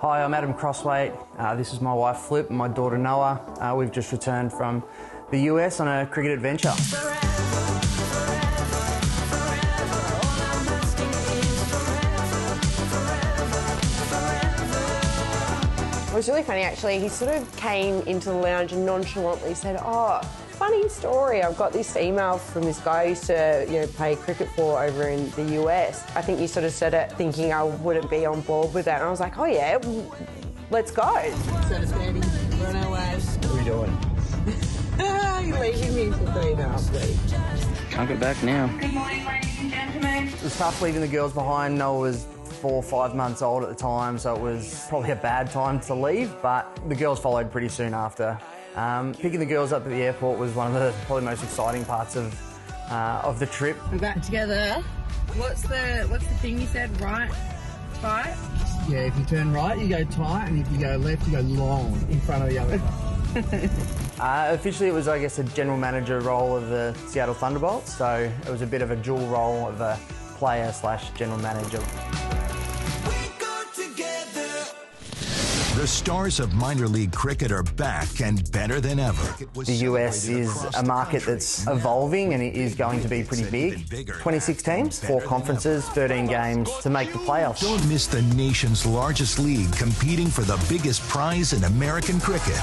Hi, I'm Adam Crosthwaite. This is my wife Flip and my daughter Noah. We've just returned from the US on a cricket adventure. It was really funny actually. He sort of came into the lounge and nonchalantly said, "Oh, funny story. I've got this email from this guy I used to play cricket for over in the US. I think you sort of said it thinking I wouldn't be on board with that." And I was like, "Oh yeah, let's go." So it's ready. We're on our way. What are we doing? You're leaving me for 3.5 weeks. Can't get back now. Good morning, ladies and gentlemen. It was tough leaving the girls behind. Noah was 4 or 5 months old at the time, so it was probably a bad time to leave, but the girls followed pretty soon after. Picking the girls up at the airport was one of the probably most exciting parts of the trip. We're back together. What's the thing you said? Right? Tight? Yeah, if you turn right, you go tight, and if you go left, you go long in front of the other guy. Officially, it was, I guess, a general manager role of the Seattle Thunderbolts, so it was a bit of a dual role of a player / general manager. The stars of minor league cricket are back and better than ever. The US is a market that's evolving and it is going to be pretty big. 26 teams, 4 conferences, 13 games to make the playoffs. Don't miss the nation's largest league competing for the biggest prize in American cricket.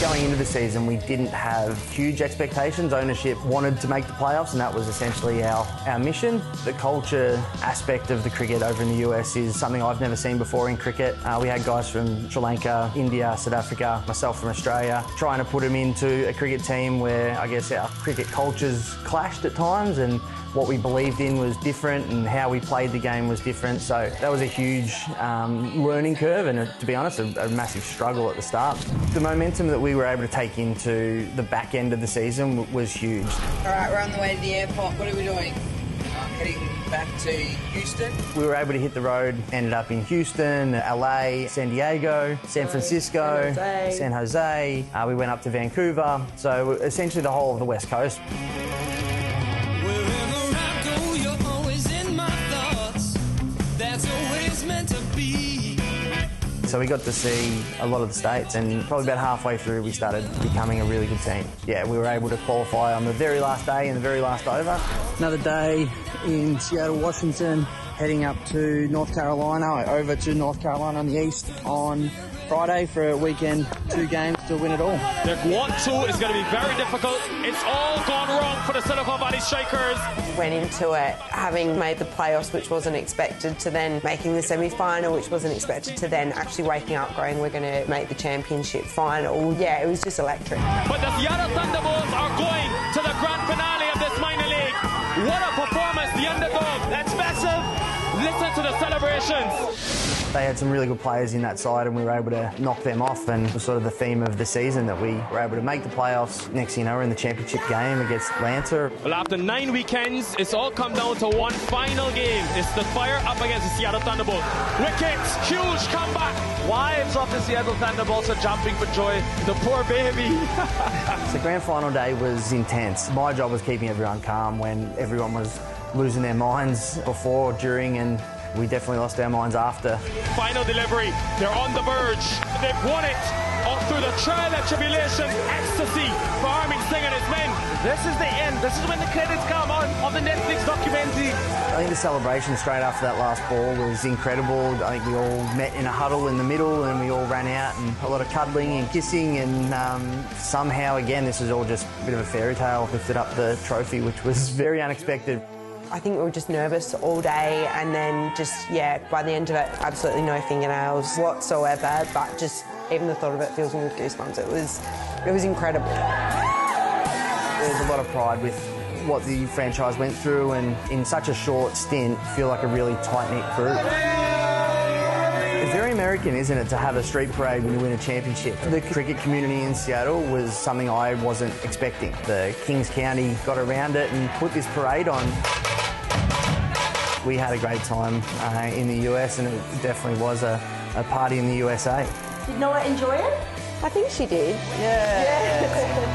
Going into the season, we didn't have huge expectations. Ownership wanted to make the playoffs, and that was essentially our mission. The culture aspect of the cricket over in the US is something I've never seen before in cricket. We had guys from Sri Lanka, India, South Africa, myself from Australia, trying to put them into a cricket team where I guess our cricket cultures clashed at times, and what we believed in was different and how we played the game was different. So that was a huge learning curve and, to be honest, a massive struggle at the start. The momentum that we were able to take into the back end of the season was huge. All right, we're on the way to the airport. What are we doing? Heading back to Houston. We were able to hit the road, ended up in Houston, LA, San Diego, San Francisco, San Jose. We went up to Vancouver. So essentially the whole of the West Coast. So we got to see a lot of the states, and probably about halfway through we started becoming a really good team. Yeah, we were able to qualify on the very last day and the very last over. Another day in Seattle, Washington, heading up to North Carolina, over to North Carolina on the east on Friday for a weekend, 2 games to win it all. Their 1-2 is going to be very difficult. It's all gone wrong for the Silicon Valley Strikers. Went into it having made the playoffs, which wasn't expected, to then making the semi-final, which wasn't expected, to then actually waking up going, we're going to make the championship final. Yeah, it was just electric. But the Seattle Thunderbolts are going to the grand finale of this minor league. What a performance, the underdog. That's massive. Listen to the celebrations. They had some really good players in that side, and we were able to knock them off, and it was sort of the theme of the season that we were able to make the playoffs. Next thing you know, we're in the championship game against Atlanta. Well, after 9 weekends, it's all come down to one final game. It's the Fire up against the Seattle Thunderbolts. Wickets, huge comeback. Wives of the Seattle Thunderbolts are jumping for joy. The poor baby. The grand final day was intense. My job was keeping everyone calm when everyone was losing their minds before, during, and we definitely lost our minds after. Final delivery. They're on the verge. They've won it. All through the trial and tribulation, ecstasy for Harming Singh and his men. This is the end. This is when the credits come on the Netflix documentary. I think the celebration straight after that last ball was incredible. I think we all met in a huddle in the middle and we all ran out, and a lot of cuddling and kissing, and somehow, again, this is all just a bit of a fairy tale. Lifted up the trophy, which was very unexpected. I think we were just nervous all day, and then just, by the end of it, absolutely no fingernails whatsoever, but just even the thought of it fills me with goosebumps. It was incredible. There's a lot of pride with what the franchise went through, and in such a short stint, feel like a really tight-knit group. It's very American, isn't it, to have a street parade when you win a championship? The cricket community in Seattle was something I wasn't expecting. The Kings County got around it and put this parade on. We had a great time in the US, and it definitely was a party in the USA. Did Noah enjoy it? I think she did. Yeah.